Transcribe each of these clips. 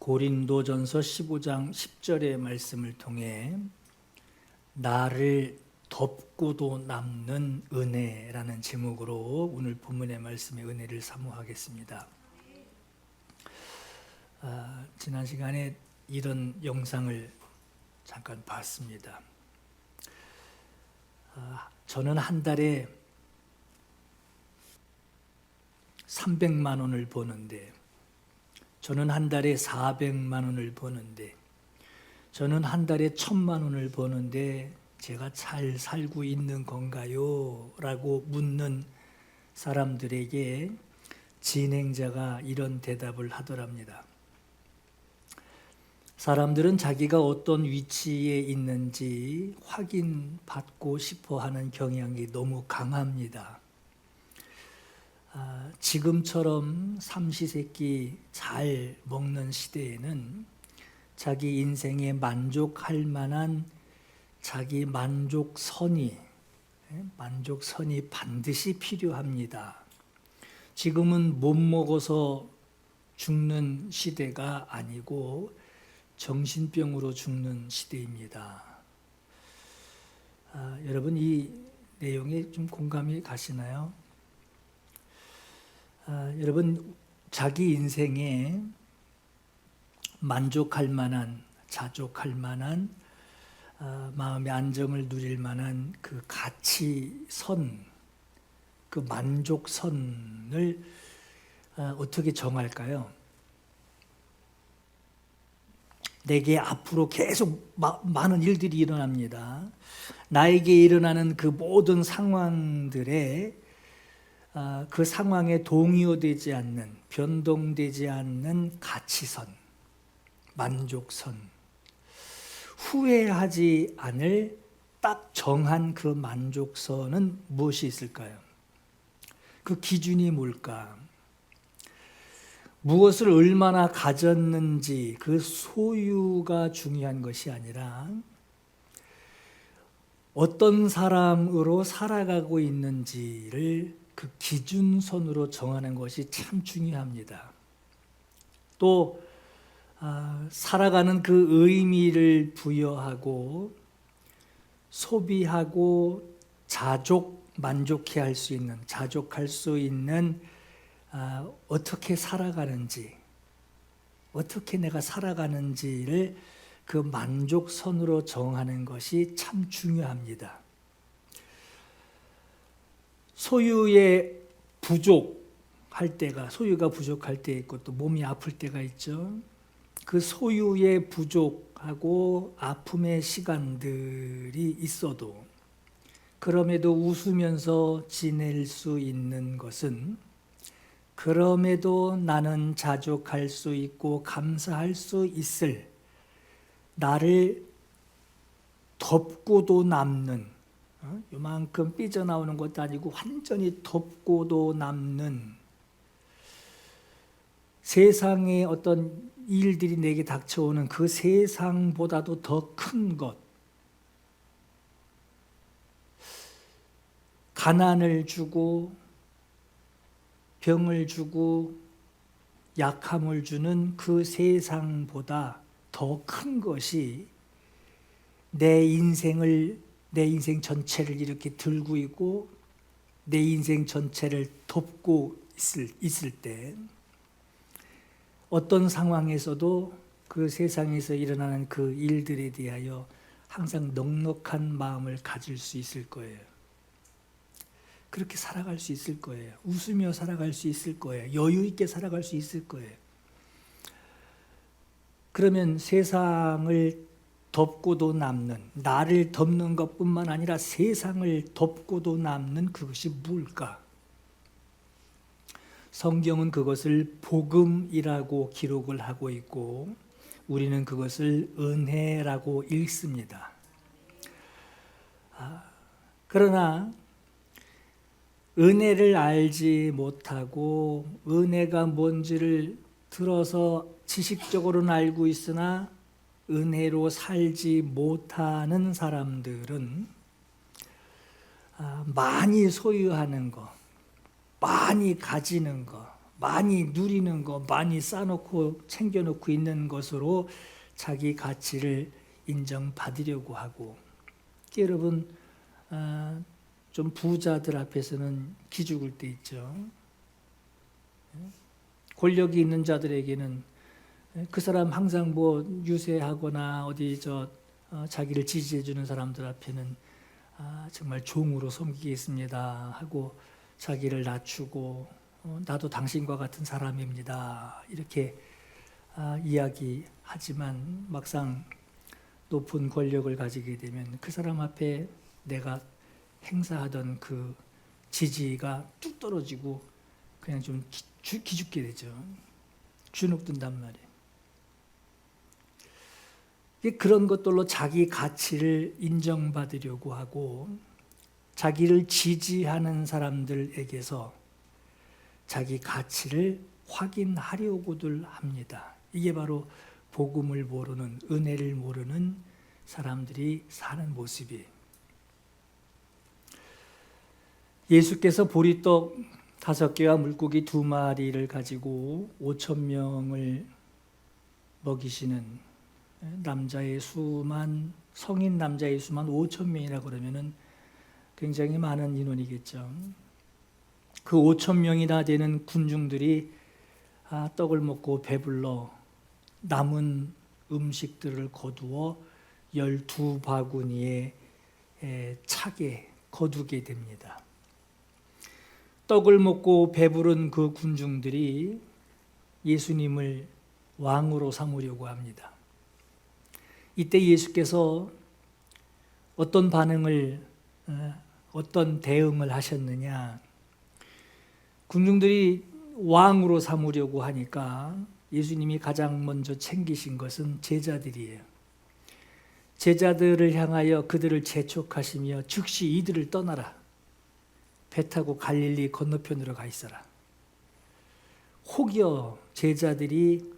고린도전서 15장 10절의 말씀을 통해 나를 덮고도 남는 은혜라는 제목으로 오늘 본문의 말씀의 은혜를 사모하겠습니다. 지난 시간에 이런 영상을 잠깐 봤습니다. 저는 한 달에 300만 원을 버는데, 저는 한 달에 400만 원을 버는데, 저는 한 달에 1000만 원을 버는데 제가 잘 살고 있는 건가요? 라고 묻는 사람들에게 진행자가 이런 대답을 하더랍니다. 사람들은 자기가 어떤 위치에 있는지 확인받고 싶어 하는 경향이 너무 강합니다. 지금처럼 삼시세끼 잘 먹는 시대에는 자기 인생에 만족할 만한 자기 만족선이 반드시 필요합니다. 지금은 못 먹어서 죽는 시대가 아니고 정신병으로 죽는 시대입니다. 여러분, 이 내용에 좀 공감이 가시나요? 여러분, 자기 인생에 만족할 만한, 자족할 만한, 마음의 안정을 누릴 만한 그 가치선, 그 만족선을 어떻게 정할까요? 내게 앞으로 계속 많은 일들이 일어납니다. 나에게 일어나는 그 모든 상황들에 그 상황에 동요되지 않는, 변동되지 않는 가치선, 만족선, 후회하지 않을 딱 정한 그 만족선은 무엇이 있을까요? 그 기준이 뭘까? 무엇을 얼마나 가졌는지 그 소유가 중요한 것이 아니라 어떤 사람으로 살아가고 있는지를 그 기준선으로 정하는 것이 참 중요합니다. 또 살아가는 그 의미를 부여하고 소비하고 만족할 수 있는 어떻게 살아가는지, 어떻게 내가 살아가는지를 그 만족선으로 정하는 것이 참 중요합니다. 소유가 부족할 때 있고 또 몸이 아플 때가 있죠. 그 소유의 부족하고 아픔의 시간들이 있어도 그럼에도 웃으면서 지낼 수 있는 것은, 그럼에도 나는 자족할 수 있고 감사할 수 있을, 나를 덮고도 남는, 요만큼 삐져나오는 것도 아니고 완전히 덮고도 남는, 세상의 어떤 일들이 내게 닥쳐오는 그 세상보다도 더 큰 것, 가난을 주고 병을 주고 약함을 주는 그 세상보다 더 큰 것이 내 인생 전체를 이렇게 들고 있고 내 인생 전체를 덮고 있을 때, 어떤 상황에서도 그 세상에서 일어나는 그 일들에 대하여 항상 넉넉한 마음을 가질 수 있을 거예요. 그렇게 살아갈 수 있을 거예요. 웃으며 살아갈 수 있을 거예요. 여유 있게 살아갈 수 있을 거예요. 그러면 세상을 덮고도 남는, 나를 덮는 것뿐만 아니라 세상을 덮고도 남는 그것이 뭘까? 성경은 그것을 복음이라고 기록을 하고 있고 우리는 그것을 은혜라고 읽습니다. 그러나 은혜를 알지 못하고 은혜가 뭔지를 들어서 지식적으로는 알고 있으나 은혜로 살지 못하는 사람들은 많이 소유하는 것, 많이 가지는 것, 많이 누리는 거, 많이 쌓아놓고 챙겨놓고 있는 것으로 자기 가치를 인정받으려고 하고, 여러분 좀 부자들 앞에서는 기죽을 때 있죠. 권력이 있는 자들에게는 그 사람 항상 뭐 유세하거나 어디 자기를 지지해 주는 사람들 앞에는 정말 종으로 섬기겠습니다 하고 자기를 낮추고 나도 당신과 같은 사람입니다 이렇게 이야기하지만 막상 높은 권력을 가지게 되면 그 사람 앞에 내가 행사하던 그 지지가 뚝 떨어지고 그냥 좀 기죽게 되죠. 주눅든단 말이에요. 그런 것들로 자기 가치를 인정받으려고 하고 자기를 지지하는 사람들에게서 자기 가치를 확인하려고들 합니다. 이게 바로 복음을 모르는, 은혜를 모르는 사람들이 사는 모습이에요. 예수께서 보리떡 5개와 물고기 2마리를 가지고 5,000명을 먹이시는 남자의 수만, 성인 남자의 수만 5,000명이라 그러면은 굉장히 많은 인원이겠죠. 그 5,000명이나 되는 군중들이 떡을 먹고 배불러 남은 음식들을 거두어 12바구니에 차게 거두게 됩니다. 떡을 먹고 배부른 그 군중들이 예수님을 왕으로 삼으려고 합니다. 이때 예수께서 어떤 대응을 하셨느냐? 군중들이 왕으로 삼으려고 하니까 예수님이 가장 먼저 챙기신 것은 제자들이에요. 제자들을 향하여 그들을 재촉하시며 즉시 이들을 떠나라. 배 타고 갈릴리 건너편으로 가 있어라. 혹여 제자들이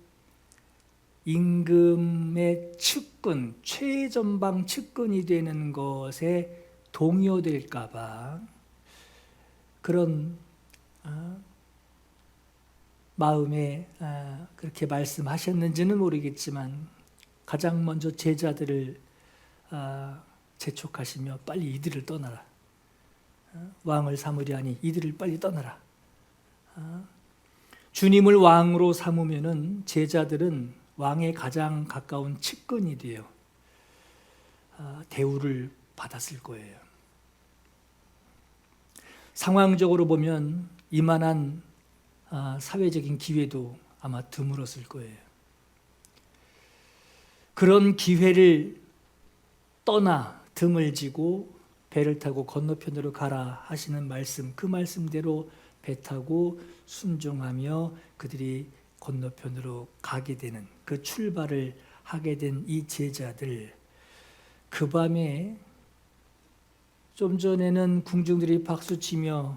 임금의 측근, 최전방 측근이 되는 것에 동요될까 봐 그런 마음에 그렇게 말씀하셨는지는 모르겠지만 가장 먼저 제자들을 재촉하시며 빨리 이들을 떠나라. 왕을 삼으려 하니 이들을 빨리 떠나라. 주님을 왕으로 삼으면은 제자들은 왕의 가장 가까운 측근이 되어 대우를 받았을 거예요. 상황적으로 보면 이만한 사회적인 기회도 아마 드물었을 거예요. 그런 기회를 떠나 등을 지고 배를 타고 건너편으로 가라 하시는 말씀, 그 말씀대로 배 타고 순종하며 그들이 건너편으로 가게 되는, 그 출발을 하게 된 이 제자들, 그 밤에 좀 전에는 궁중들이 박수치며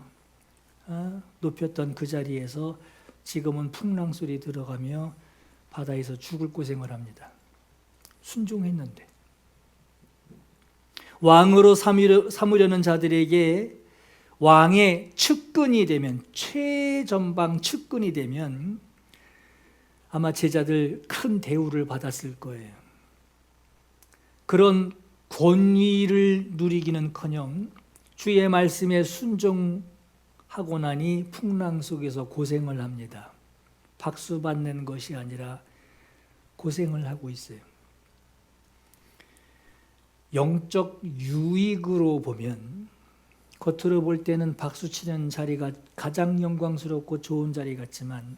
높였던 그 자리에서 지금은 풍랑 소리 들어가며 바다에서 죽을 고생을 합니다. 순종했는데. 왕으로 삼으려는 자들에게 왕의 측근이 되면, 최전방 측근이 되면 아마 제자들 큰 대우를 받았을 거예요. 그런 권위를 누리기는커녕 주의 말씀에 순종하고 나니 풍랑 속에서 고생을 합니다. 박수 받는 것이 아니라 고생을 하고 있어요. 영적 유익으로 보면 겉으로 볼 때는 박수치는 자리가 가장 영광스럽고 좋은 자리 같지만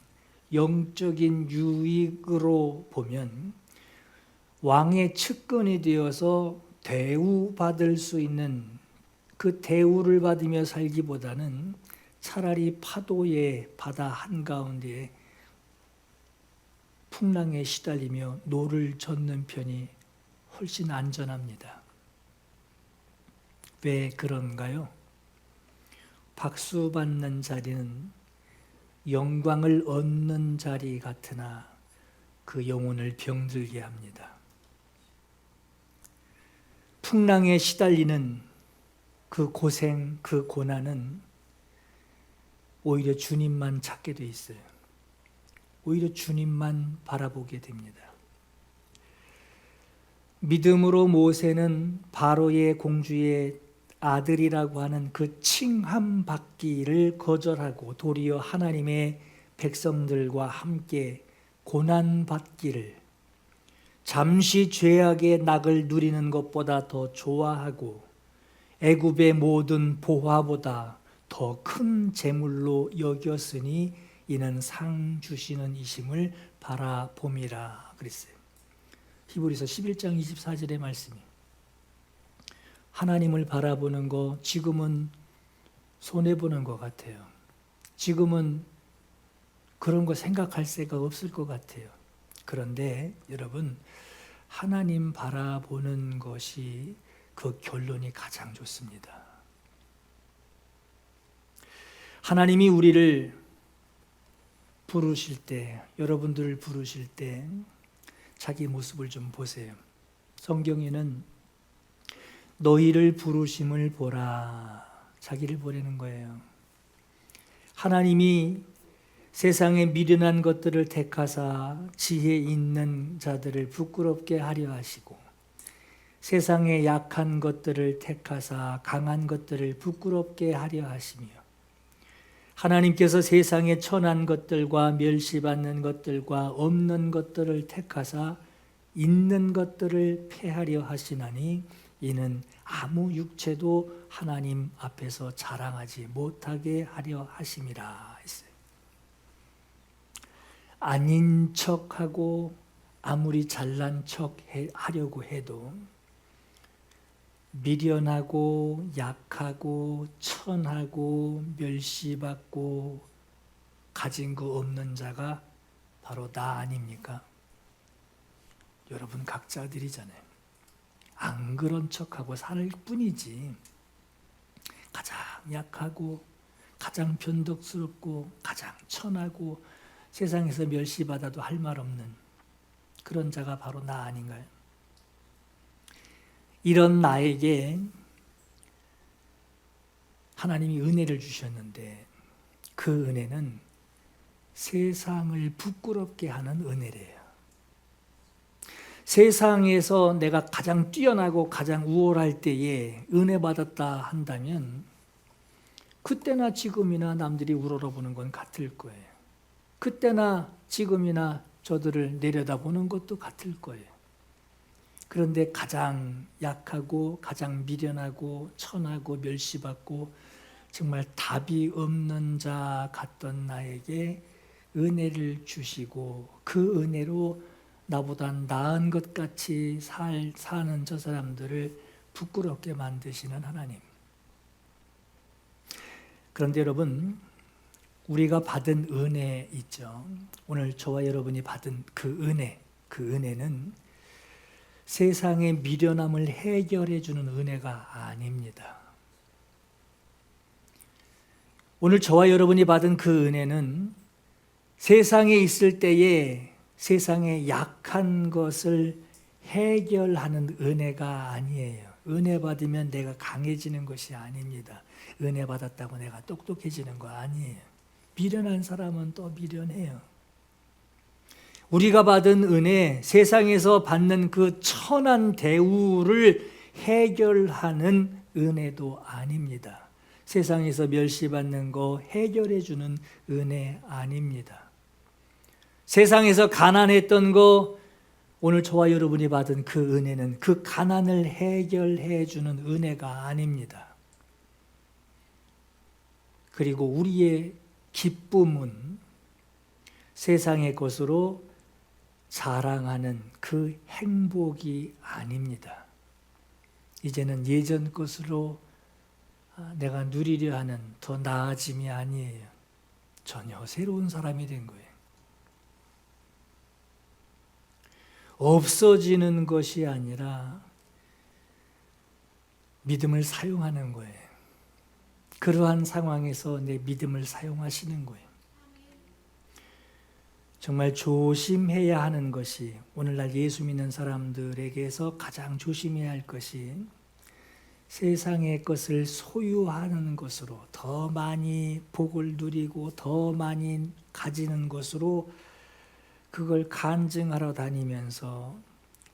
영적인 유익으로 보면 왕의 측근이 되어서 대우받을 수 있는 그 대우를 받으며 살기보다는 차라리 파도의 바다 한가운데 풍랑에 시달리며 노를 젓는 편이 훨씬 안전합니다. 왜 그런가요? 박수 받는 자리는 영광을 얻는 자리 같으나 그 영혼을 병들게 합니다. 풍랑에 시달리는 그 고생, 그 고난은 오히려 주님만 찾게 돼 있어요. 오히려 주님만 바라보게 됩니다. 믿음으로 모세는 바로의 공주의 아들이라고 하는 그 칭함 받기를 거절하고 도리어 하나님의 백성들과 함께 고난 받기를, 잠시 죄악의 낙을 누리는 것보다 더 좋아하고 애굽의 모든 보화보다 더 큰 재물로 여겼으니 이는 상 주시는 이심을 바라봄이라 그랬어요. 히브리서 11장 24절의 말씀이, 하나님을 바라보는 거 지금은 손해보는 것 같아요. 지금은 그런 거 생각할 새가 없을 것 같아요. 그런데 여러분, 하나님 바라보는 것이 그 결론이 가장 좋습니다. 하나님이 우리를 부르실 때, 여러분들을 부르실 때 자기 모습을 좀 보세요. 성경에는 너희를 부르심을 보라, 자기를 보내는 거예요. 하나님이 세상에 미련한 것들을 택하사 지혜 있는 자들을 부끄럽게 하려 하시고, 세상에 약한 것들을 택하사 강한 것들을 부끄럽게 하려 하시며, 하나님께서 세상에 천한 것들과 멸시받는 것들과 없는 것들을 택하사 있는 것들을 폐하려 하시나니 이는 아무 육체도 하나님 앞에서 자랑하지 못하게 하려 하심이라 했어요. 아닌 척하고 아무리 잘난 척 하려고 해도 미련하고 약하고 천하고 멸시받고 가진 거 없는 자가 바로 나 아닙니까? 여러분 각자들이잖아요. 안 그런 척하고 살 뿐이지, 가장 약하고 가장 변덕스럽고 가장 천하고 세상에서 멸시받아도 할 말 없는 그런 자가 바로 나 아닌가요? 이런 나에게 하나님이 은혜를 주셨는데 그 은혜는 세상을 부끄럽게 하는 은혜래요. 세상에서 내가 가장 뛰어나고 가장 우월할 때에 은혜 받았다 한다면 그때나 지금이나 남들이 우러러보는 건 같을 거예요. 그때나 지금이나 저들을 내려다보는 것도 같을 거예요. 그런데 가장 약하고 가장 미련하고 천하고 멸시받고 정말 답이 없는 자 같던 나에게 은혜를 주시고 그 은혜로 나보다 나은 것 같이 사는 저 사람들을 부끄럽게 만드시는 하나님. 그런데 여러분, 우리가 받은 은혜 있죠. 오늘 저와 여러분이 받은 그 은혜는 세상의 미련함을 해결해 주는 은혜가 아닙니다. 오늘 저와 여러분이 받은 그 은혜는 세상에 있을 때에 세상의 약한 것을 해결하는 은혜가 아니에요. 은혜 받으면 내가 강해지는 것이 아닙니다. 은혜 받았다고 내가 똑똑해지는 거 아니에요. 미련한 사람은 또 미련해요. 우리가 받은 은혜, 세상에서 받는 그 천한 대우를 해결하는 은혜도 아닙니다. 세상에서 멸시받는 거 해결해 주는 은혜 아닙니다. 세상에서 가난했던 거, 오늘 저와 여러분이 받은 그 은혜는 그 가난을 해결해 주는 은혜가 아닙니다. 그리고 우리의 기쁨은 세상의 것으로 자랑하는 그 행복이 아닙니다. 이제는 예전 것으로 내가 누리려 하는 더 나아짐이 아니에요. 전혀 새로운 사람이 된 거예요. 없어지는 것이 아니라 믿음을 사용하는 거예요. 그러한 상황에서 내 믿음을 사용하시는 거예요. 정말 조심해야 하는 것이, 오늘날 예수 믿는 사람들에게서 가장 조심해야 할 것이 세상의 것을 소유하는 것으로 더 많이 복을 누리고 더 많이 가지는 것으로 그걸 간증하러 다니면서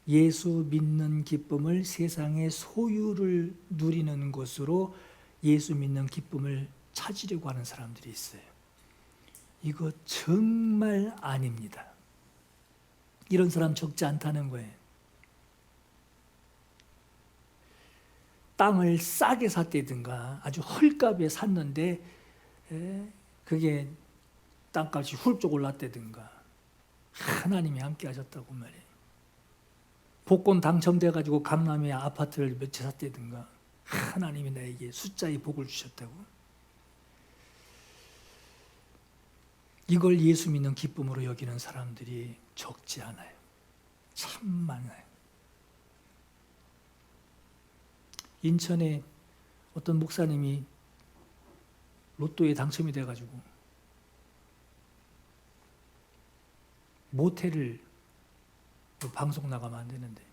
예수 믿는 기쁨을 세상의 소유를 누리는 것으로 예수 믿는 기쁨을 찾으려고 하는 사람들이 있어요. 이거 정말 아닙니다. 이런 사람 적지 않다는 거예요. 땅을 싸게 샀다든가 아주 헐값에 샀는데 그게 땅값이 훌쩍 올랐다든가 하나님이 함께 하셨다고 말이에요. 복권 당첨돼가지고 강남에 아파트를 몇 채 샀다든가 하나님이 나에게 숫자의 복을 주셨다고. 이걸 예수 믿는 기쁨으로 여기는 사람들이 적지 않아요. 참 많아요. 인천에 어떤 목사님이 로또에 당첨이 돼가지고 모텔을, 방송 나가면 안 되는데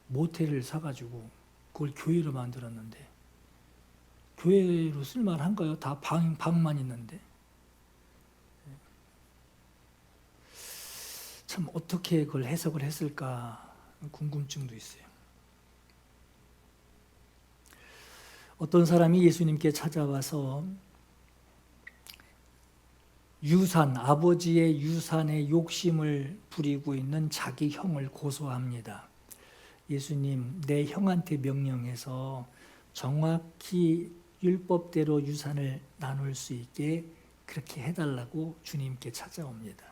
모텔을 사가지고 그걸 교회로 만들었는데, 교회로 쓸만한가요? 다 방만 있는데. 참 어떻게 그걸 해석을 했을까 궁금증도 있어요. 어떤 사람이 예수님께 찾아와서 아버지의 유산에 욕심을 부리고 있는 자기 형을 고소합니다. 예수님, 내 형한테 명령해서 정확히 율법대로 유산을 나눌 수 있게 그렇게 해달라고 주님께 찾아옵니다.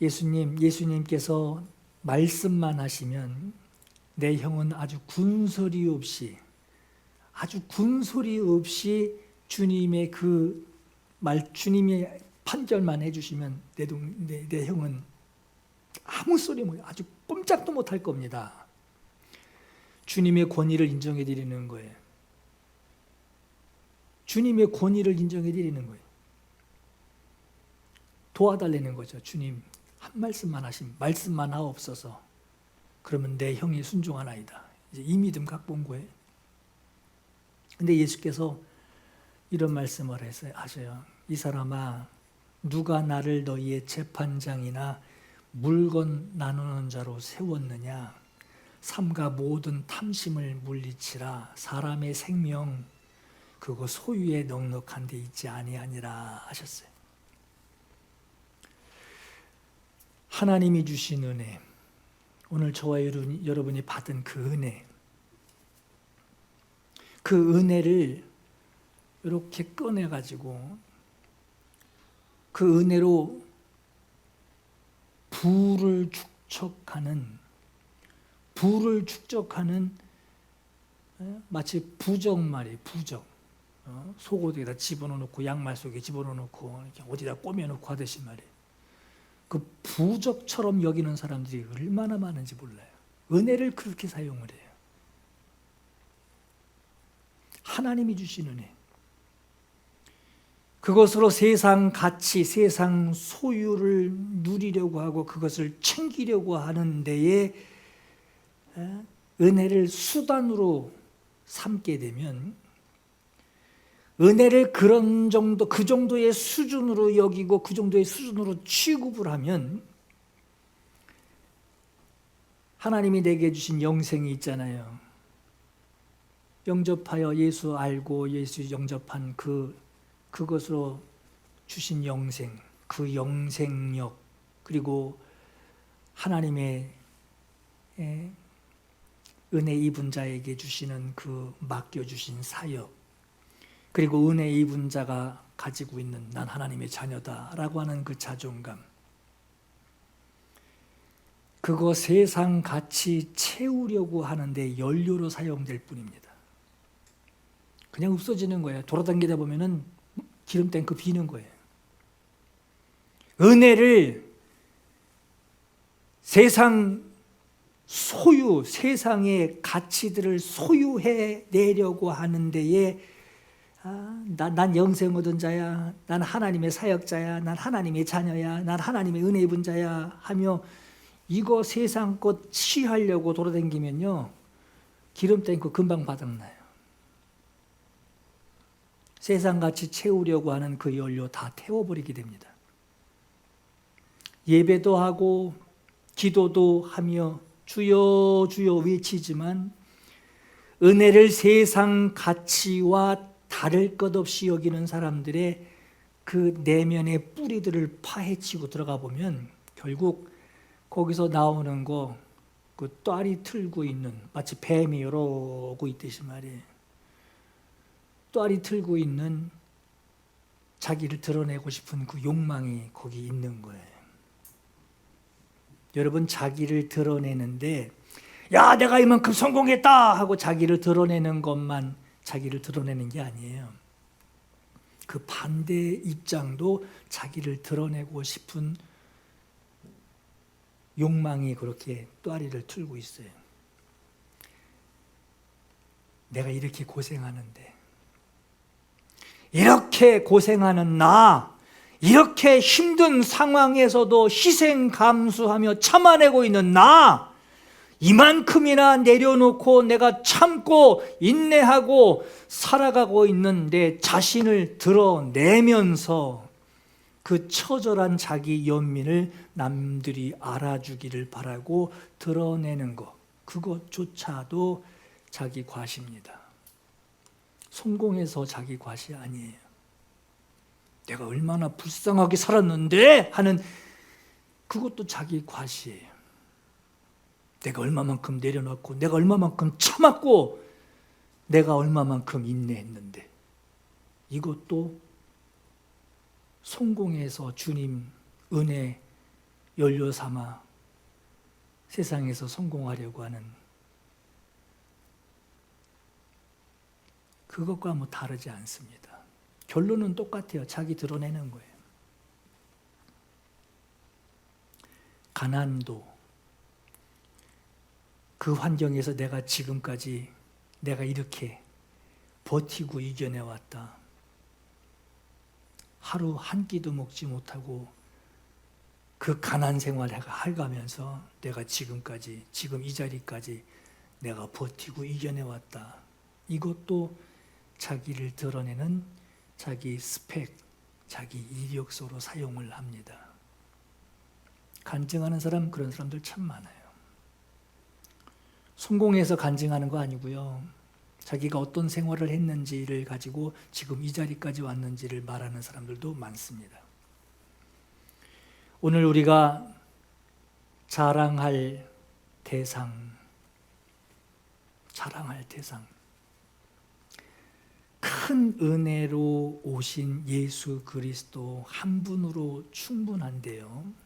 예수님께서 말씀만 하시면 내 형은 아주 군소리 없이 주님의 주님의 판결만 해주시면 내 형은 아무 소리 못, 아주 꼼짝도 못할 겁니다. 주님의 권위를 인정해 드리는 거예요. 주님의 권위를 인정해 드리는 거예요. 도와달라는 거죠. 주님, 한 말씀만 하시면, 말씀만 하옵소서. 그러면 내 형이 순종하나이다. 이제 이 믿음 갖고 온 거예요. 근데 예수께서 이런 말씀을 하셔요. 이 사람아, 누가 나를 너희의 재판장이나 물건 나누는 자로 세웠느냐? 삼가 모든 탐심을 물리치라. 사람의 생명 그거 소유에 넉넉한 데 있지 아니하니라 하셨어요. 하나님이 주신 은혜, 오늘 저와 여러분이 받은 그 은혜, 그 은혜를 이렇게 꺼내가지고 그 은혜로 부를 축적하는 마치 부적말이에요. 부적. 속옷에다 집어넣고 양말 속에 집어넣고 어디다 꿰매놓고 하듯이 말이에요. 그 부적처럼 여기는 사람들이 얼마나 많은지 몰라요. 은혜를 그렇게 사용을 해요. 하나님이 주신 은혜. 그것으로 세상 가치, 세상 소유를 누리려고 하고 그것을 챙기려고 하는 데에 은혜를 수단으로 삼게 되면, 은혜를 그 정도의 수준으로 여기고 그 정도의 수준으로 취급을 하면 하나님이 내게 주신 영생이 있잖아요. 영접하여 예수 알고 예수 영접한 그것으로 주신 영생, 그 영생력, 그리고 하나님의 은혜 입은 자에게 주시는 그 맡겨주신 사역, 그리고 은혜 입은 자가 가지고 있는 난 하나님의 자녀다라고 하는 그 자존감, 그거 세상 가치 채우려고 하는데 연료로 사용될 뿐입니다. 그냥 없어지는 거예요. 돌아다니다 보면은 기름 탱크 비는 거예요. 은혜를 세상의 가치들을 소유해 내려고 하는 데에 난 영생 얻은 자야, 난 하나님의 사역자야, 난 하나님의 자녀야, 난 하나님의 은혜 입은 자야 하며 이거 세상 것 취하려고 돌아다니면요, 기름 탱크 금방 바닥나요. 세상같이 채우려고 하는 그 연료 다 태워버리게 됩니다. 예배도 하고 기도도 하며 주여 주여 외치지만 은혜를 세상 가치와 다를 것 없이 여기는 사람들의 그 내면의 뿌리들을 파헤치고 들어가 보면 결국 거기서 나오는 거, 그 또아리 틀고 있는, 마치 뱀이 이러고 있듯이 말이에요. 또아리 틀고 있는 자기를 드러내고 싶은 그 욕망이 거기 있는 거예요. 여러분, 자기를 드러내는데 야, 내가 이만큼 성공했다 하고 자기를 드러내는 것만 자기를 드러내는 게 아니에요. 그 반대 입장도 자기를 드러내고 싶은 욕망이 그렇게 또아리를 틀고 있어요. 내가 이렇게 고생하는데, 이렇게 고생하는 나, 이렇게 힘든 상황에서도 희생 감수하며 참아내고 있는 나, 이만큼이나 내려놓고 내가 참고 인내하고 살아가고 있는 내 자신을 드러내면서 그 처절한 자기 연민을 남들이 알아주기를 바라고 드러내는 것, 그것조차도 자기 과시입니다. 성공해서 자기 과시 아니에요. 내가 얼마나 불쌍하게 살았는데 하는 그것도 자기 과시예요. 내가 얼마만큼 내려놨고 내가 얼마만큼 참았고 내가 얼마만큼 인내했는데, 이것도 성공해서 주님 은혜 연료 삼아 세상에서 성공하려고 하는 그것과 뭐 다르지 않습니다. 결론은 똑같아요. 자기 드러내는 거예요. 가난도 그 환경에서 내가 지금까지 내가 이렇게 버티고 이겨내왔다. 하루 한 끼도 먹지 못하고 그 가난 생활을 해가면서 내가 지금까지, 지금 이 자리까지 내가 버티고 이겨내왔다. 이것도 자기를 드러내는 자기 스펙, 자기 이력서로 사용을 합니다. 간증하는 사람, 그런 사람들 참 많아요. 성공해서 간증하는 거 아니고요. 자기가 어떤 생활을 했는지를 가지고 지금 이 자리까지 왔는지를 말하는 사람들도 많습니다. 오늘 우리가 자랑할 대상, 큰 은혜로 오신 예수 그리스도 한 분으로 충분한데요.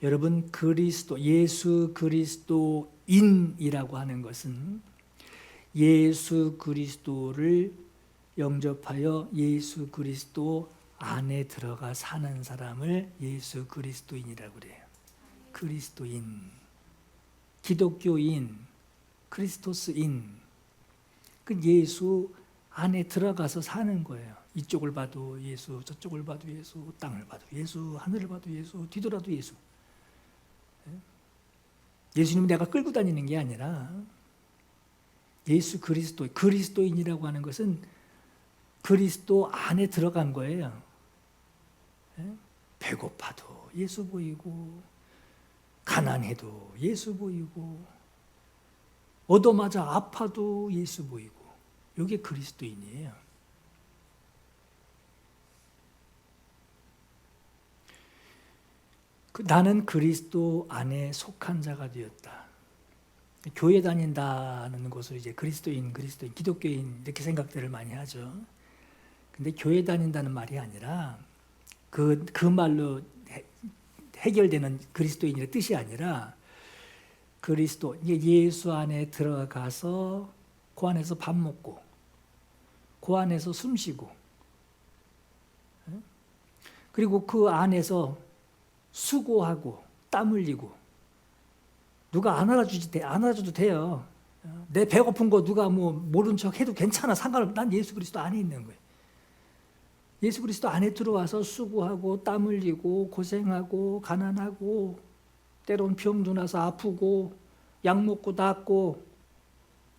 여러분, 예수 그리스도인이라고 하는 것은 예수 그리스도를 영접하여 예수 그리스도 안에 들어가 사는 사람을 예수 그리스도인이라고 그래요. 그리스도인, 기독교인, 크리스토스인, 그 예수 안에 들어가서 사는 거예요. 이쪽을 봐도 예수, 저쪽을 봐도 예수, 땅을 봐도 예수, 하늘을 봐도 예수, 뒤돌아도 예수. 예수님은 내가 끌고 다니는 게 아니라 예수 그리스도인이라고 하는 것은 그리스도 안에 들어간 거예요. 배고파도 예수 보이고, 가난해도 예수 보이고, 얻어맞아 아파도 예수 보이고, 이게 그리스도인이에요. 나는 그리스도 안에 속한 자가 되었다. 교회 다닌다는 것을 이제 그리스도인, 기독교인 이렇게 생각들을 많이 하죠. 근데 교회 다닌다는 말이 아니라 그 말로 해결되는 그리스도인의 뜻이 아니라 그리스도, 예수 안에 들어가서 그 안에서 밥 먹고 그 안에서 숨 쉬고 그리고 그 안에서 수고하고 땀 흘리고, 누가 안 알아줘도 돼요. 내 배고픈 거 누가 뭐 모른 척 해도 괜찮아. 난 예수 그리스도 안에 있는 거예요. 예수 그리스도 안에 들어와서 수고하고 땀 흘리고 고생하고 가난하고 때론 병도 나서 아프고 약 먹고 낫고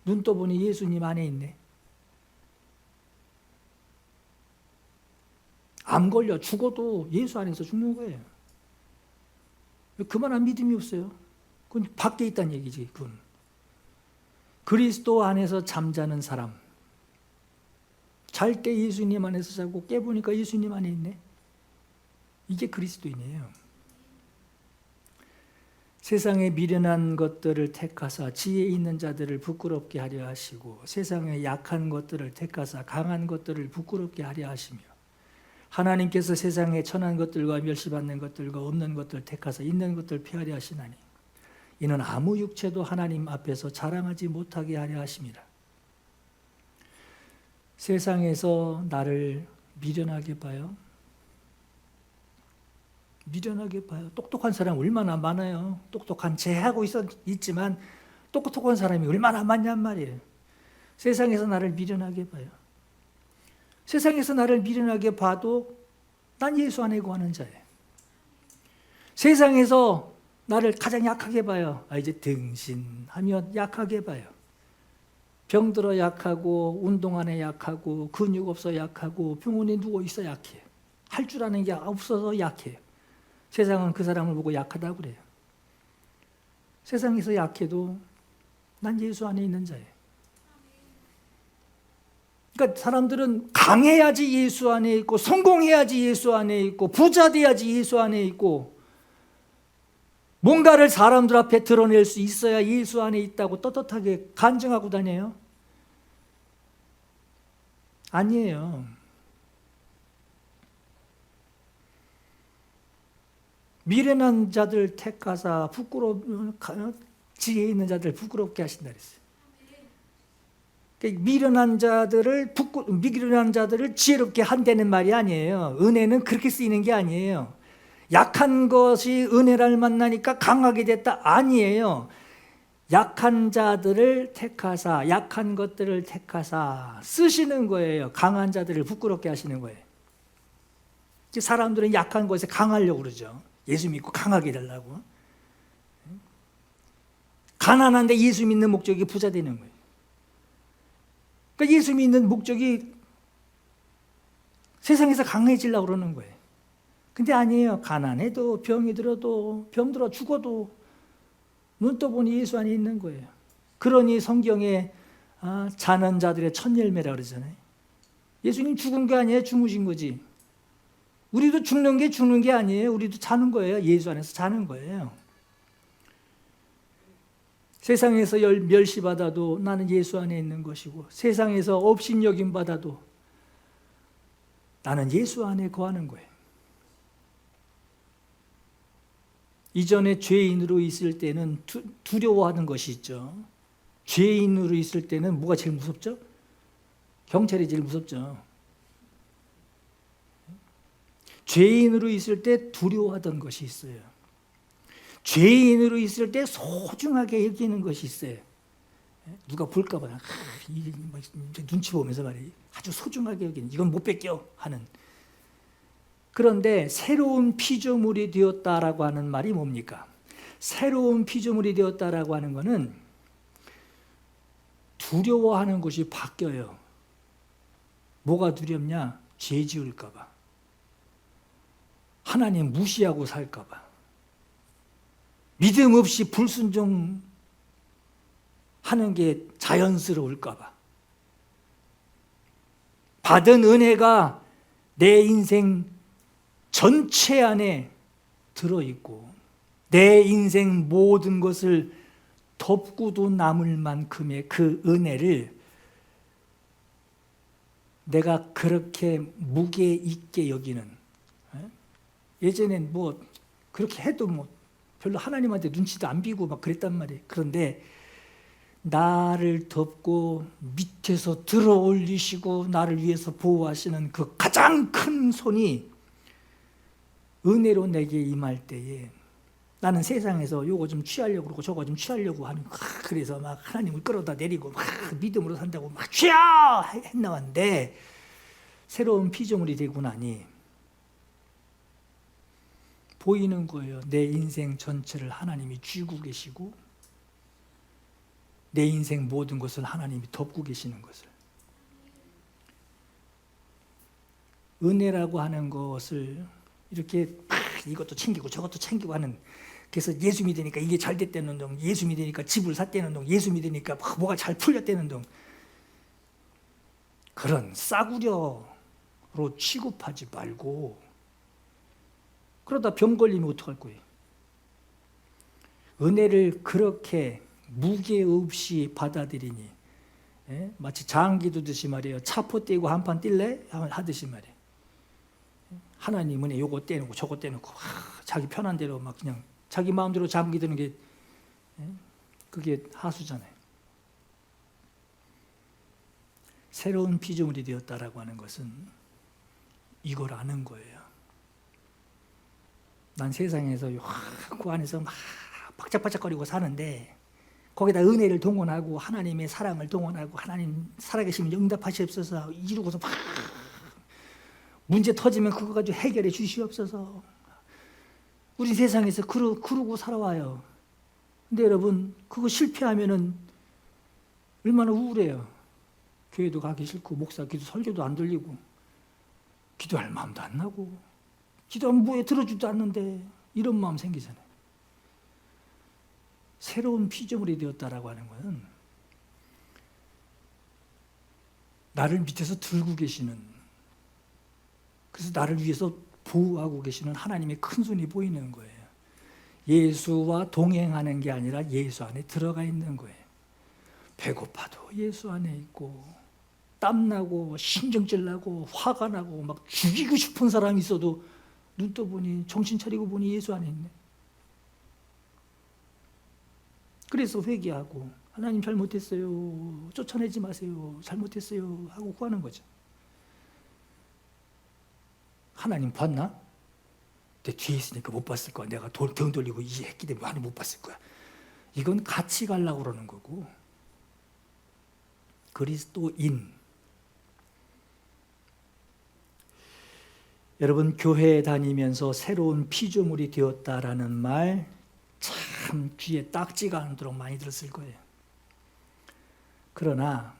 눈 떠보니 예수님 안에 있네. 암 걸려 죽어도 예수 안에서 죽는 거예요. 그만한 믿음이 없어요. 그건 밖에 있다는 얘기지. 그건 그리스도 안에서 잠자는 사람. 잘 때 예수님 안에서 자고 깨보니까 예수님 안에 있네. 이게 그리스도인이에요. 세상에 미련한 것들을 택하사 지혜 있는 자들을 부끄럽게 하려 하시고 세상에 약한 것들을 택하사 강한 것들을 부끄럽게 하려 하시며 하나님께서 세상에 천한 것들과 멸시받는 것들과 없는 것들을 택하사 있는 것들을 피하려 하시나니 이는 아무 육체도 하나님 앞에서 자랑하지 못하게 하려 하심이라. 세상에서 나를 미련하게 봐요. 미련하게 봐요. 똑똑한 사람 얼마나 많아요. 똑똑한 쟤하고 있지만 똑똑한 사람이 얼마나 많냔 말이에요. 세상에서 나를 미련하게 봐요. 세상에서 나를 미련하게 봐도 난 예수 안에 거하는 자예요. 세상에서 나를 가장 약하게 봐요. 이제 등신하면 약하게 봐요. 병들어 약하고 운동 안 해 약하고 근육 없어 약하고 병원에 누워 있어 약해요. 할 줄 아는 게 없어서 약해요. 세상은 그 사람을 보고 약하다고 그래요. 세상에서 약해도 난 예수 안에 있는 자예요. 그러니까 사람들은 강해야지 예수 안에 있고 성공해야지 예수 안에 있고 부자 돼야지 예수 안에 있고 뭔가를 사람들 앞에 드러낼 수 있어야 예수 안에 있다고 떳떳하게 간증하고 다녀요. 아니에요. 미련한 자들 택하사 지혜 있는 자들 부끄럽게 하신다 그랬어요. 그러니까 미련한 자들을 지혜롭게 한다는 말이 아니에요. 은혜는 그렇게 쓰이는 게 아니에요. 약한 것이 은혜를 만나니까 강하게 됐다 아니에요. 약한 자들을 택하사 약한 것들을 택하사 쓰시는 거예요. 강한 자들을 부끄럽게 하시는 거예요. 사람들은 약한 것에 강하려고 그러죠. 예수 믿고 강하게 되려고. 가난한데 예수 믿는 목적이 부자 되는 거예요. 그러니까 예수 믿는 목적이 세상에서 강해지려고 그러는 거예요. 근데 아니에요. 가난해도 병이 들어도 병들어 죽어도 눈 떠보니 예수 안에 있는 거예요. 그러니 성경에 자는 자들의 첫 열매라 그러잖아요. 예수님 죽은 게 아니에요. 주무신 거지. 우리도 죽는 게 아니에요. 우리도 자는 거예요. 예수 안에서 자는 거예요. 세상에서 멸시받아도 나는 예수 안에 있는 것이고 세상에서 업신여김 받아도 나는 예수 안에 거하는 거예요. 이전에 죄인으로 있을 때는 두려워하는 것이 있죠. 죄인으로 있을 때는 뭐가 제일 무섭죠? 경찰이 제일 무섭죠. 죄인으로 있을 때 두려워하던 것이 있어요. 죄인으로 있을 때 소중하게 여기는 것이 있어요. 누가 볼까 봐 눈치 보면서 말이에요. 아주 소중하게 여기는, 이건 못 뺏겨 하는. 그런데 새로운 피조물이 되었다라고 하는 말이 뭡니까? 새로운 피조물이 되었다라고 하는 것은 두려워하는 것이 바뀌어요. 뭐가 두렵냐? 죄 지을까 봐. 하나님 무시하고 살까 봐. 믿음 없이 불순종하는 게 자연스러울까 봐. 받은 은혜가 내 인생 전체 안에 들어있고 내 인생 모든 것을 덮고도 남을 만큼의 그 은혜를 내가 그렇게 무게 있게 여기는, 예전엔 뭐 그렇게 해도 뭐 별로 하나님한테 눈치도 안 비고 막 그랬단 말이에요. 그런데 나를 덮고 밑에서 들어 올리시고 나를 위해서 보호하시는 그 가장 큰 손이 은혜로 내게 임할 때에 나는 세상에서 요거 좀 취하려고 그러고 저거 좀 취하려고 하는, 그래서 막 하나님을 끌어다 내리고 막 믿음으로 산다고 막 취하 했나왔는데 새로운 피조물이 되고 나니 보이는 거예요. 내 인생 전체를 하나님이 쥐고 계시고 내 인생 모든 것을 하나님이 덮고 계시는 것을. 은혜라고 하는 것을 이렇게 이것도 챙기고 저것도 챙기고 하는 그래서 예수 믿으니까 이게 잘 됐다는 둥, 예수 믿으니까 집을 샀다는 둥, 예수 믿으니까 뭐가 잘 풀렸다는 둥. 그런 싸구려로 취급하지 말고, 그러다 병 걸리면 어떡할 거예요? 은혜를 그렇게 무게 없이 받아들이니, 예? 마치 장기도 듯이 말이에요. 차포 떼고 한판 뛸래? 하듯이 말이에요. 하나님 은혜 요거 떼놓고 저거 떼놓고 자기 편한 대로 막 그냥 자기 마음대로 잠기 드는 게, 예? 그게 하수잖아요. 새로운 피조물이 되었다라고 하는 것은 이걸 아는 거예요. 난 세상에서 그 안에서 막 박짝박짝거리고 사는데, 거기다 은혜를 동원하고 하나님의 사랑을 동원하고 하나님 살아계시면 응답하시옵소서 이러고서 막 문제 터지면 그거 가지고 해결해 주시옵소서. 우리 세상에서 그러고 살아와요. 근데 여러분, 그거 실패하면은 얼마나 우울해요. 교회도 가기 싫고 목사 기도 설교도 안 들리고 기도할 마음도 안 나고 기도하면 뭐에 들어주지도 않는데, 이런 마음 생기잖아요. 새로운 피조물이 되었다라고 하는 것은 나를 밑에서 들고 계시는, 그래서 나를 위해서 보호하고 계시는 하나님의 큰 손이 보이는 거예요. 예수와 동행하는 게 아니라 예수 안에 들어가 있는 거예요. 배고파도 예수 안에 있고, 땀나고 신경질 나고 화가 나고 막 죽이고 싶은 사람이 있어도 눈 떠보니, 정신 차리고 보니 예수 안에 있네. 그래서 회개하고 하나님 잘못했어요, 쫓아내지 마세요, 잘못했어요 하고 구하는 거죠. 하나님 봤나? 내 뒤에 있으니까 못 봤을 거야. 내가 등 돌리고 이 했기 때문에 하나님 못 봤을 거야. 이건 같이 가려고 그러는 거고. 그리스도인, 여러분 교회에 다니면서 새로운 피조물이 되었다라는 말 참 귀에 딱지가 않도록 많이 들었을 거예요. 그러나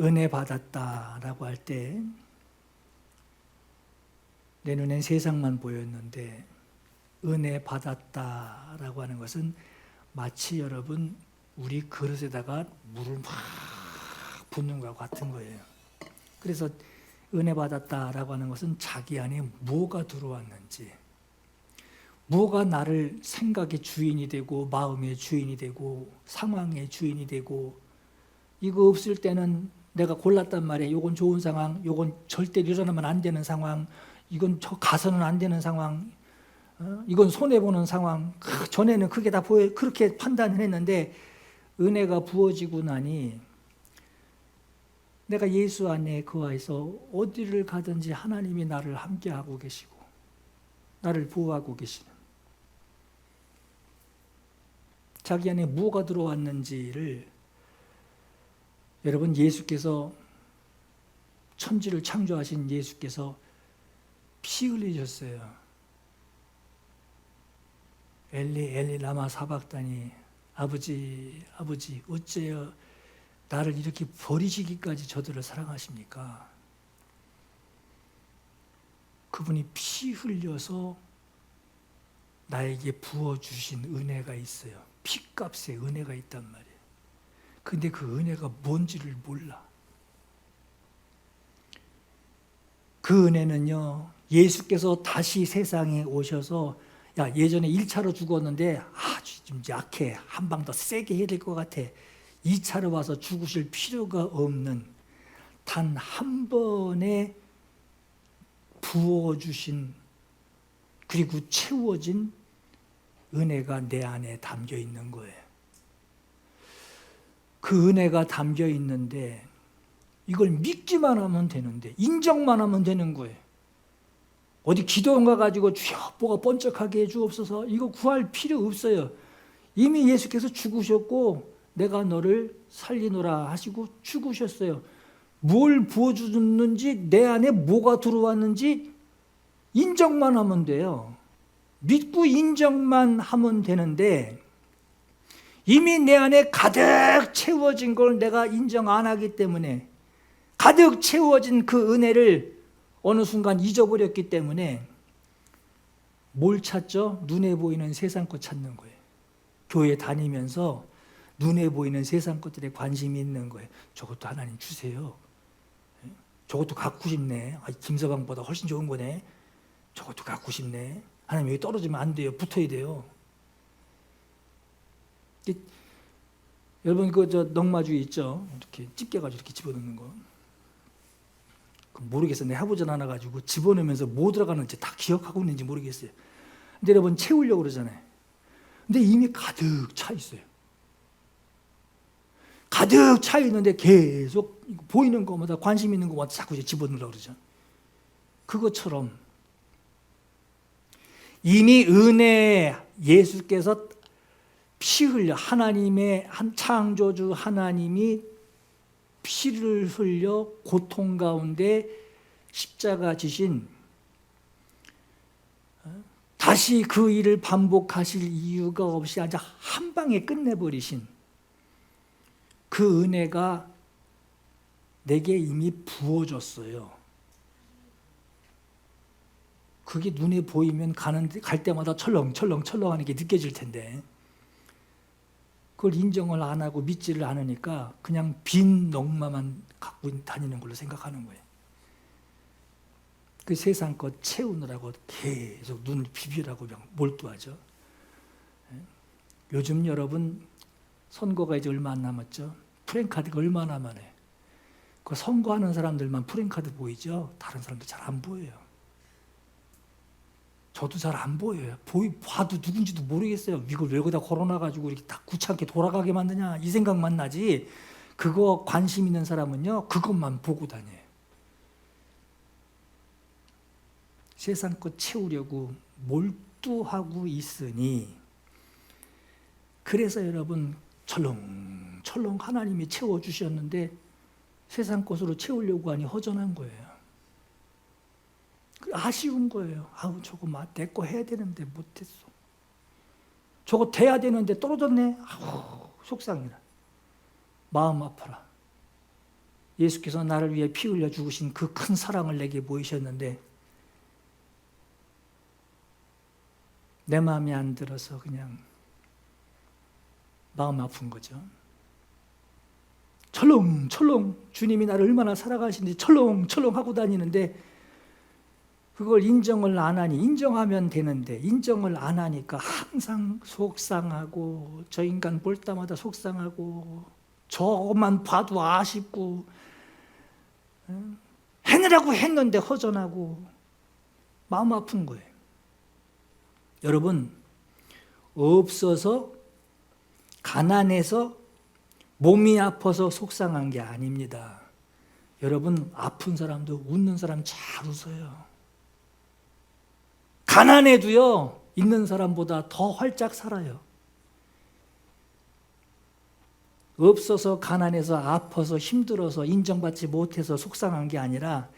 은혜 받았다라고 할 때 내 눈엔 세상만 보였는데, 은혜 받았다라고 하는 것은 마치 여러분 우리 그릇에다가 물을 막 붓는 것과 같은 거예요. 그래서 은혜 받았다라고 하는 것은 자기 안에 뭐가 들어왔는지, 뭐가 나를 생각의 주인이 되고 마음의 주인이 되고 상황의 주인이 되고, 이거 없을 때는 내가 골랐단 말이에요. 이건 좋은 상황, 이건 절대 일어나면 안 되는 상황, 이건 저 가서는 안 되는 상황, 이건 손해보는 상황. 전에는 그게 다 그렇게 판단을 했는데, 은혜가 부어지고 나니 내가 예수 안에 거하여서 어디를 가든지 하나님이 나를 함께하고 계시고 나를 보호하고 계시는, 자기 안에 뭐가 들어왔는지를, 여러분 예수께서, 천지를 창조하신 예수께서 피 흘리셨어요. 엘리 엘리 라마 사박다니, 아버지 아버지 어째요 나를 이렇게 버리시기까지 저들을 사랑하십니까? 그분이 피 흘려서 나에게 부어주신 은혜가 있어요. 피값에 은혜가 있단 말이에요. 근데 그 은혜가 뭔지를 몰라. 그 은혜는요, 예수께서 다시 세상에 오셔서, 야 예전에 1차로 죽었는데 아주 좀 약해, 한 방 더 세게 해야 될 것 같아, 2차로 와서 죽으실 필요가 없는, 단 한 번에 부어주신 그리고 채워진 은혜가 내 안에 담겨 있는 거예요. 그 은혜가 담겨 있는데 이걸 믿기만 하면 되는데, 인정만 하면 되는 거예요. 어디 기도원 가가지고 주여 뭐가 번쩍하게 해주옵소서, 이거 구할 필요 없어요. 이미 예수께서 죽으셨고 내가 너를 살리노라 하시고 죽으셨어요. 뭘 부어주는지, 내 안에 뭐가 들어왔는지 인정만 하면 돼요. 믿고 인정만 하면 되는데, 이미 내 안에 가득 채워진 걸 내가 인정 안 하기 때문에, 가득 채워진 그 은혜를 어느 순간 잊어버렸기 때문에 뭘 찾죠? 눈에 보이는 세상 것 찾는 거예요. 교회 다니면서 눈에 보이는 세상 것들에 관심이 있는 거예요. 저것도 하나님 주세요. 저것도 갖고 싶네. 김서방보다 훨씬 좋은 거네. 저것도 갖고 싶네. 하나님 여기 떨어지면 안 돼요. 붙어야 돼요. 여러분 저 넝마주의 있죠? 이렇게 집게가지고 이렇게 집어넣는 거. 모르겠어요. 내 해보진 않아가지고 집어넣으면서 뭐 들어가는지 다 기억하고 있는지 모르겠어요. 근데 여러분 채우려고 그러잖아요. 근데 이미 가득 차 있어요. 가득 차 있는데 계속 보이는 것마다 관심 있는 것마다 자꾸 집어넣으려고 그러죠. 그것처럼 이미 은혜 예수께서 피 흘려 하나님의 한 창조주 하나님이 피를 흘려 고통 가운데 십자가 지신 다시 그 일을 반복하실 이유가 없이 아주 한 방에 끝내버리신 그 은혜가 내게 이미 부어졌어요. 그게 눈에 보이면 갈 때마다 철렁철렁 하는 게 느껴질 텐데 그걸 인정을 안 하고 믿지를 않으니까 그냥 빈 넝마만 갖고 다니는 걸로 생각하는 거예요. 그 세상 것 채우느라고 계속 눈을 비비라고 몰두하죠. 요즘 여러분 선거가 이제 얼마 안 남았죠. 프랜카드가 얼마나 남아요. 그 선거하는 사람들만 프랜카드 보이죠. 다른 사람들 잘 안 보여요. 저도 잘 안 보여요. 봐도 누군지도 모르겠어요. 이걸 왜 거기다 걸어놔가지고 이렇게 다 구차하게 돌아가게 만드냐 이 생각만 나지. 그거 관심 있는 사람은요 그것만 보고 다녀요. 세상 것 채우려고 몰두하고 있으니 그래서 여러분 철렁철렁 하나님이 채워주셨는데 세상 것으로 채우려고 하니 허전한 거예요. 아쉬운 거예요. 아우 저거 내 거 해야 되는데 못했어. 저거 돼야 되는데 떨어졌네. 아우 속상해라. 마음 아파라. 예수께서 나를 위해 피 흘려 죽으신 그 큰 사랑을 내게 보이셨는데 내 마음에 안 들어서 그냥 마음 아픈 거죠. 철렁철렁 주님이 나를 얼마나 사랑하시는지 철렁철렁 하고 다니는데 그걸 인정을 안 하니 인정하면 되는데 인정을 안 하니까 항상 속상하고 저 인간 볼 때마다 속상하고 저것만 봐도 아쉽고 해내라고 했는데 허전하고 마음 아픈 거예요. 여러분 없어서 가난해서 몸이 아파서 속상한 게 아닙니다. 여러분 아픈 사람도 웃는 사람 잘 웃어요. 가난해도요 있는 사람보다 더 활짝 살아요. 없어서 가난해서 아파서 힘들어서 인정받지 못해서 속상한 게 아니라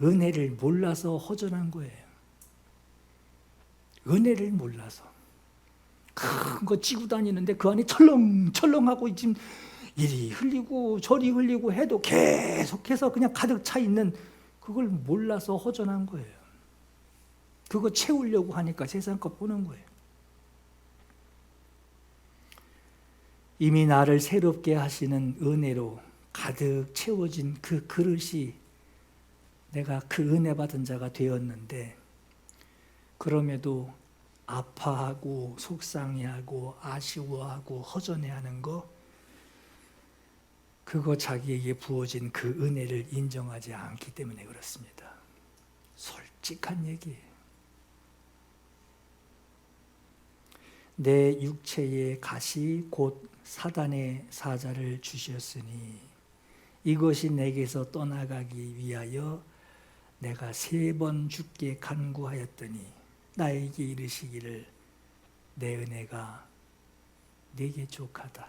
은혜를 몰라서 허전한 거예요. 은혜를 몰라서 큰 거 찌고 다니는데 그 안에 철렁철렁하고 지금 이리 흘리고 저리 흘리고 해도 계속해서 그냥 가득 차 있는 그걸 몰라서 허전한 거예요. 그거 채우려고 하니까 세상 것 보는 거예요. 이미 나를 새롭게 하시는 은혜로 가득 채워진 그 그릇이 내가 그 은혜 받은 자가 되었는데 그럼에도 아파하고 속상해하고 아쉬워하고 허전해하는 거 그거 자기에게 부어진 그 은혜를 인정하지 않기 때문에 그렇습니다. 솔직한 얘기예요. 내 육체의 가시 곧 사단의 사자를 주셨으니 이것이 내게서 떠나가기 위하여 내가 3번 주께 간구하였더니 나에게 이르시기를 내 은혜가 네게 족하다.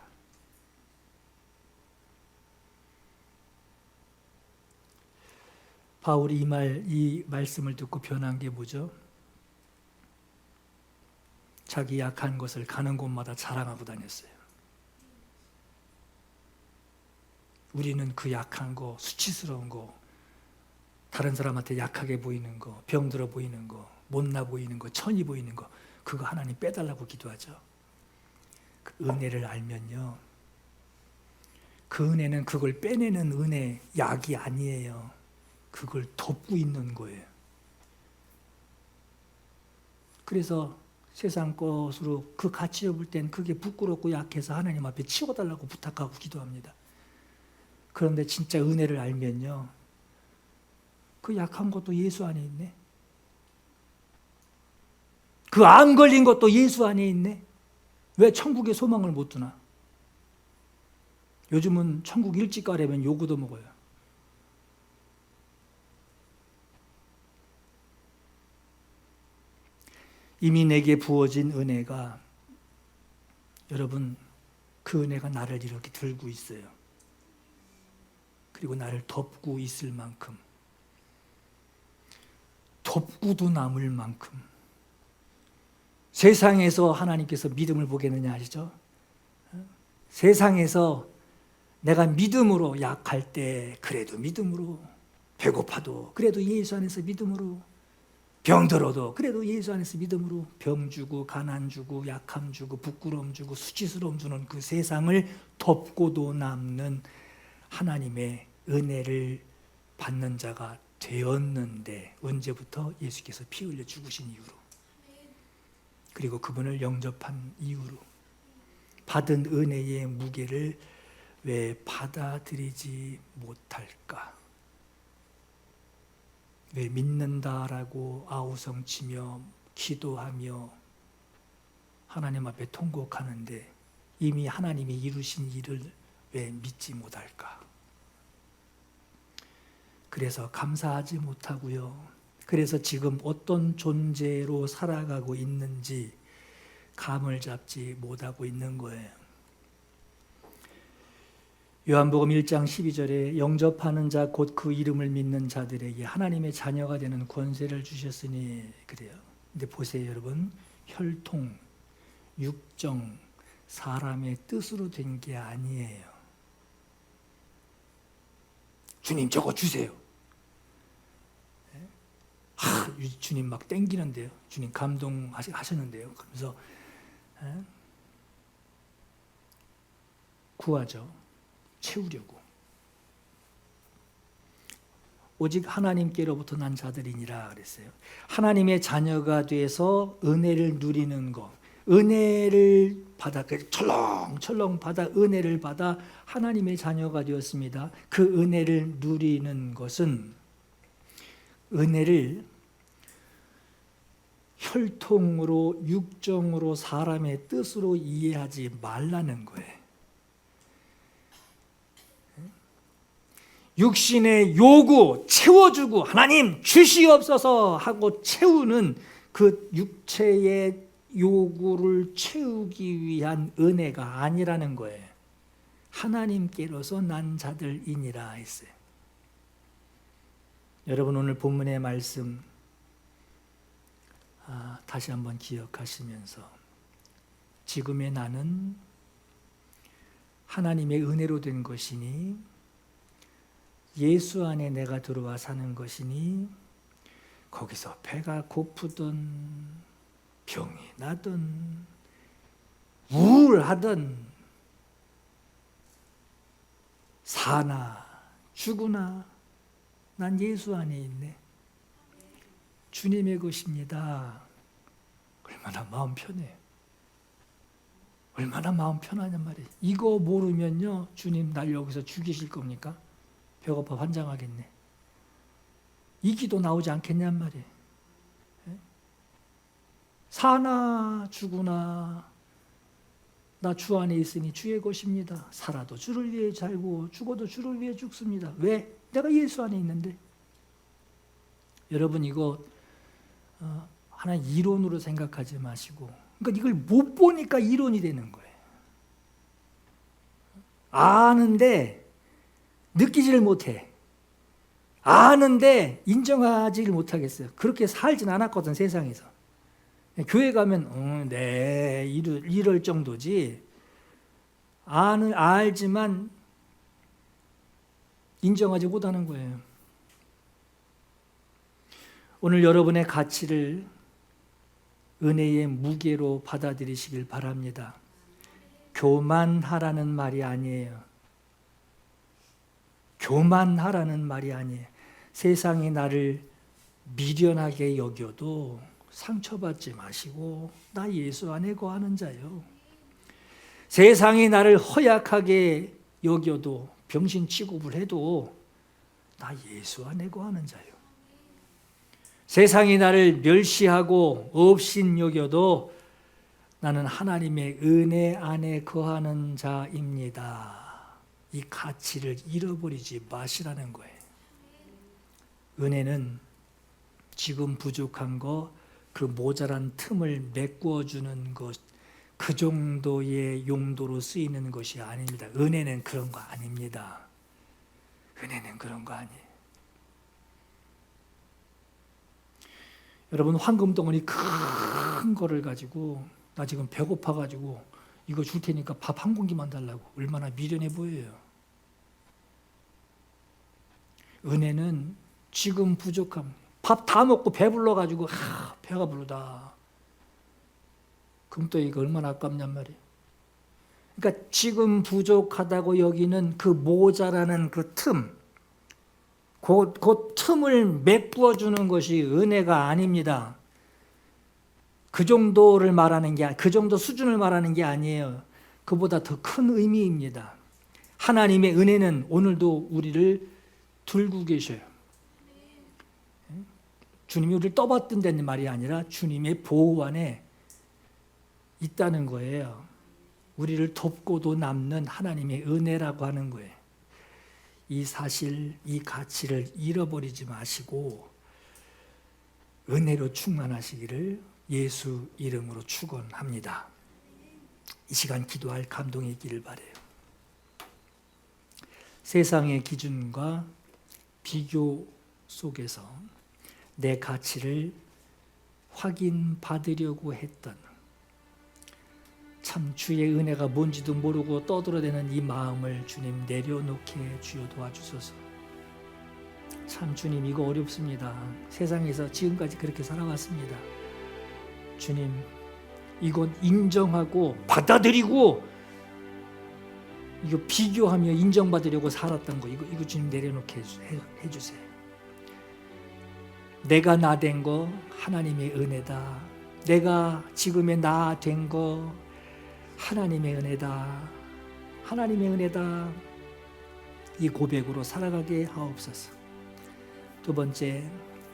바울이 이 말씀을 듣고 변한 게 뭐죠? 자기 약한 것을 가는 곳마다 자랑하고 다녔어요. 우리는 그 약한 거, 수치스러운 거, 다른 사람한테 약하게 보이는 거, 병들어 보이는 거 못나 보이는 거, 천이 보이는 거, 그거 하나님 빼달라고 기도하죠. 그 은혜를 알면요, 그 은혜는 그걸 빼내는 은혜, 약이 아니에요. 그걸 덮고 있는 거예요. 그래서 세상 것으로 그 가치 볼 땐 그게 부끄럽고 약해서 하나님 앞에 치워달라고 부탁하고 기도합니다. 그런데 진짜 은혜를 알면요, 그 약한 것도 예수 안에 있네. 그 암 걸린 것도 예수 안에 있네. 왜 천국의 소망을 못 두나? 요즘은 천국 일찍 가려면 요구도 먹어요. 이미 내게 부어진 은혜가, 여러분, 그 은혜가 나를 이렇게 들고 있어요. 그리고 나를 덮고 있을 만큼, 덮고도 남을 만큼, 세상에서 하나님께서 믿음을 보겠느냐 아시죠? 세상에서 내가 믿음으로 약할 때 그래도 믿음으로, 배고파도 그래도 예수 안에서 믿음으로, 병들어도 그래도 예수 안에서 믿음으로, 병 주고 가난 주고 약함 주고 부끄러움 주고 수치스러움 주는 그 세상을 덮고도 남는 하나님의 은혜를 받는 자가 되었는데, 언제부터? 예수께서 피 흘려 죽으신 이후로, 그리고 그분을 영접한 이후로. 받은 은혜의 무게를 왜 받아들이지 못할까? 왜 믿는다라고 아우성치며 기도하며 하나님 앞에 통곡하는데 이미 하나님이 이루신 일을 왜 믿지 못할까? 그래서 감사하지 못하고요. 그래서 지금 어떤 존재로 살아가고 있는지 감을 잡지 못하고 있는 거예요. 요한복음 1장 12절에 영접하는 자 곧 그 이름을 믿는 자들에게 하나님의 자녀가 되는 권세를 주셨으니 그래요. 근데 보세요, 여러분. 혈통, 육정, 사람의 뜻으로 된 게 아니에요. 주님 저거 주세요. 주님 막 땡기는데요. 주님 감동하셨는데요. 그러면서 구하죠. 채우려고. 오직 하나님께로부터 난 자들이니라 그랬어요. 하나님의 자녀가 돼서 은혜를 누리는 것, 은혜를 받아, 철렁철렁 받아 은혜를 받아 하나님의 자녀가 되었습니다. 그 은혜를 누리는 것은 은혜를 혈통으로, 육정으로, 사람의 뜻으로 이해하지 말라는 거예요. 육신의 요구, 채워주고 하나님 주시옵소서 하고 채우는 그 육체의 요구를 채우기 위한 은혜가 아니라는 거예요. 하나님께로서 난 자들이니라 했어요. 여러분, 오늘 본문의 말씀 다시 한번 기억하시면서 지금의 나는 하나님의 은혜로 된 것이니, 예수 안에 내가 들어와 사는 것이니, 거기서 배가 고프든 병이 나든 우울하든 사나 죽으나 난 예수 안에 있네. 주님의 것입니다. 얼마나 마음 편해요. 얼마나 마음 편하냔 말이에요. 이거 모르면요, 주님 날 여기서 죽이실 겁니까? 배고파 환장하겠네. 이 기도 나오지 않겠냔 말이에요. 사나 죽으나 나 주 안에 있으니 주의 것입니다. 살아도 주를 위해 살고 죽어도 주를 위해 죽습니다. 왜? 내가 예수 안에 있는데. 여러분, 이거 하나 이론으로 생각하지 마시고, 그러니까 이걸 못 보니까 이론이 되는 거예요. 아는데 느끼지를 못해. 아는데 인정하지를 못하겠어요. 그렇게 살진 않았거든, 세상에서. 교회 가면 네, 이럴 정도지. 알지만 인정하지 못하는 거예요. 오늘 여러분의 가치를 은혜의 무게로 받아들이시길 바랍니다. 교만하라는 말이 아니에요. 교만하라는 말이 아니에요. 세상이 나를 미련하게 여겨도 상처받지 마시고 나 예수 안에 거하는 자요. 세상이 나를 허약하게 여겨도 병신 취급을 해도 나 예수 안에 거하는 자요. 세상이 나를 멸시하고 업신 여겨도 나는 하나님의 은혜 안에 거하는 자입니다. 이 가치를 잃어버리지 마시라는 거예요. 은혜는 지금 부족한 거, 그 모자란 틈을 메꾸어 주는 것, 그 정도의 용도로 쓰이는 것이 아닙니다. 은혜는 그런 거 아닙니다. 은혜는 그런 거 아니에요. 여러분, 황금 덩어리 큰 거를 가지고 나 지금 배고파가지고 이거 줄 테니까 밥 한 공기만 달라고, 얼마나 미련해 보여요. 은혜는 지금 부족함, 밥 다 먹고 배불러가지고 배가 부르다. 그럼 또 이거 얼마나 아깝냔 말이에요. 그러니까 지금 부족하다고 여기는 그 모자라는 그 틈, 그 틈을 메꾸어 주는 것이 은혜가 아닙니다. 그 정도를 말하는 게, 그 정도 수준을 말하는 게 아니에요. 그보다 더 큰 의미입니다. 하나님의 은혜는 오늘도 우리를 들고 계셔요. 주님이 우리를 떠받든다는 말이 아니라 주님의 보호 안에 있다는 거예요. 우리를 돕고도 남는 하나님의 은혜라고 하는 거예요. 이 사실, 이 가치를 잃어버리지 마시고 은혜로 충만하시기를 예수 이름으로 축원합니다. 이 시간 기도할 감동이 있기를 바라요. 세상의 기준과 비교 속에서 내 가치를 확인받으려고 했던, 참 주의 은혜가 뭔지도 모르고 떠들어대는 이 마음을 주님 내려놓게 주여 도와주소서. 참 주님, 이거 어렵습니다. 세상에서 지금까지 그렇게 살아왔습니다. 주님, 이건 인정하고 받아들이고 이거 비교하며 인정받으려고 살았던 거, 이거 주님 내려놓게 해주세요. 내가 나 된 거 하나님의 은혜다. 내가 지금의 나 된 거 하나님의 은혜다. 하나님의 은혜다. 이 고백으로 살아가게 하옵소서. 두 번째,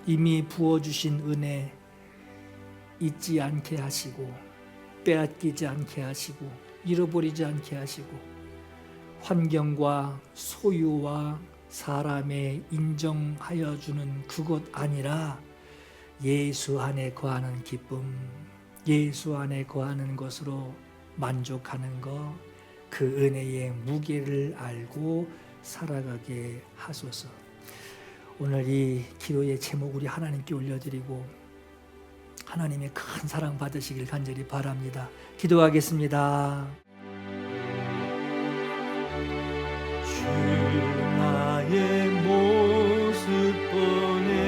이미 부어주신 은혜 잊지 않게 하시고 빼앗기지 않게 하시고 잃어버리지 않게 하시고 환경과 소유와 사람의 인정하여 주는 그것 아니라 예수 안에 거하는 기쁨, 예수 안에 거하는 것으로 만족하는 것, 그 은혜의 무게를 알고 살아가게 하소서. 오늘 이 기도의 제목 우리 하나님께 올려드리고 하나님의 큰 사랑 받으시길 간절히 바랍니다. 기도하겠습니다. 주 나의 모습 보네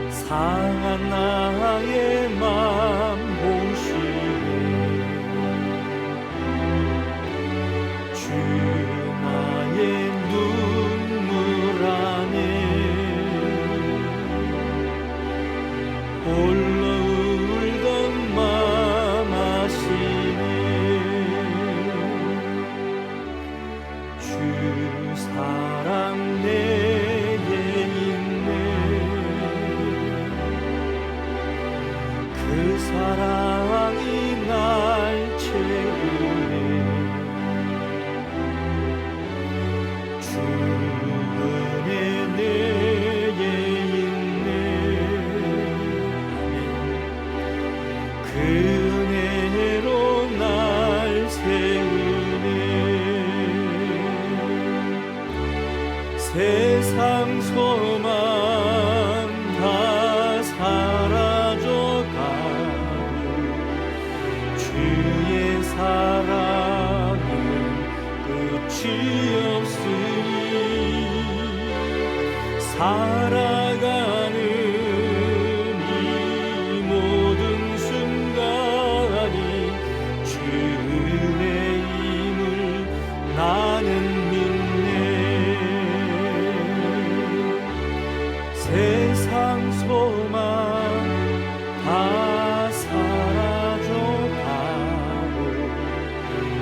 상한 나의 맘 보시네 주 나의 눈물 안에 홀로 울던 맘 아시네 주 사랑 내게 있네 그 사랑이 날 채우네 주 은혜 내게 있네 그 은혜로 날 세우네 세상 소망 다 사라져가도 주의 사랑은 끝이 없으니 살아가는 이 모든 순간이 주의 힘을 나는 믿네. 세상 소망 다 사라져가고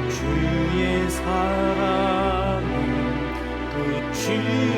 주의 사랑은 끝이